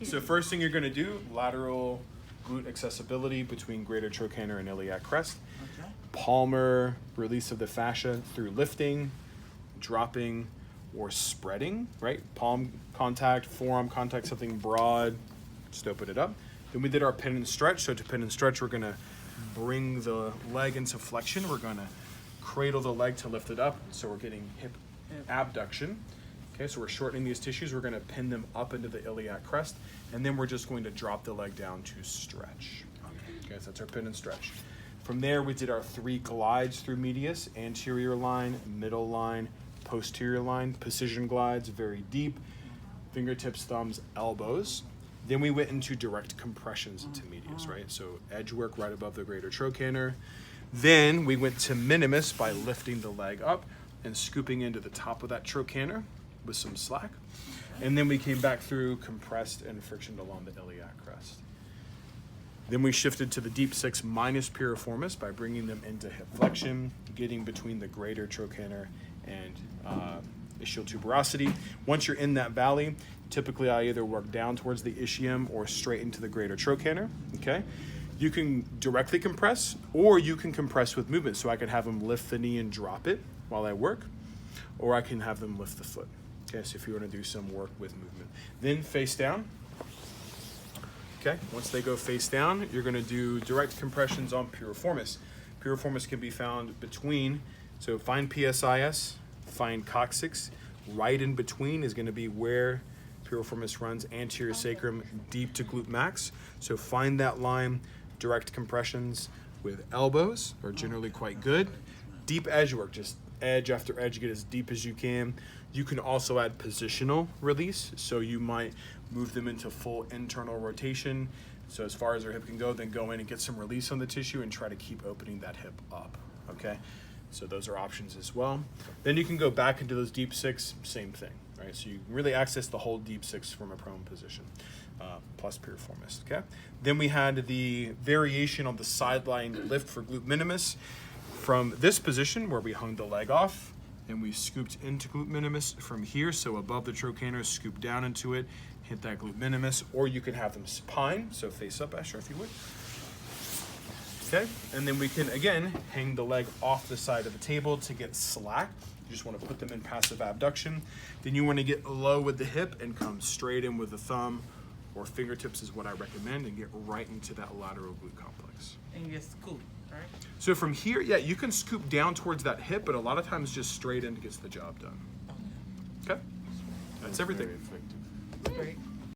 So first thing you're going to do, lateral glute accessibility between greater trochanter and iliac crest. Okay. Palmar release of the fascia through lifting, dropping, or spreading, right? Palm contact, forearm contact, something broad, just open it up. Then we did our pin and stretch. So to pin and stretch, we're gonna bring the leg into flexion. We're gonna cradle the leg to lift it up. So we're getting hip abduction. Okay, so we're shortening these tissues. We're gonna pin them up into the iliac crest, and then we're just going to drop the leg down to stretch. Okay, so that's our pin and stretch. From there, we did our 3 glides through medius, anterior line, middle line, posterior line, precision glides, very deep, fingertips, thumbs, elbows. Then we went into direct compressions into medius, right? So edge work right above the greater trochanter. Then we went to minimus by lifting the leg up and scooping into the top of that trochanter with some slack. And then we came back through compressed and friction along the iliac crest. Then we shifted to the deep 6 minus piriformis by bringing them into hip flexion, getting between the greater trochanter and ischial tuberosity. Once you're in that valley, typically I either work down towards the ischium or straight into the greater trochanter, okay? You can directly compress, or you can compress with movement. So I could have them lift the knee and drop it while I work, or I can have them lift the foot. Okay, so if you want to do some work with movement. Then face down. Okay, once they go face down, you're going to do direct compressions on piriformis. Piriformis can be found between, so find PSIS, find coccyx. Right in between is going to be where piriformis runs anterior sacrum deep to glute max. So find that line. Direct compressions with elbows are generally quite good. Deep edge work, just edge after edge, get as deep as you can. You can also add positional release, so you might move them into full internal rotation. So as far as their hip can go, then go in and get some release on the tissue and try to keep opening that hip up, okay? So those are options as well. Then you can go back into those deep 6, same thing, right? So you can really access the whole deep 6 from a prone position, plus piriformis, okay? Then we had the variation on the sideline lift for glute minimus from this position where we hung the leg off and we scooped into glute minimus from here, so above the trochanter, scoop down into it, hit that glute minimus, or you can have them supine, so face up, Asher, if you would. Okay, and then we can, again, hang the leg off the side of the table to get slack. You just want to put them in passive abduction. Then you want to get low with the hip and come straight in with the thumb, or fingertips is what I recommend, and get right into that lateral glute complex. And you scoop, right? So from here, yeah, you can scoop down towards that hip, but a lot of times just straight in gets the job done. Okay? That's everything. Very effective. Great.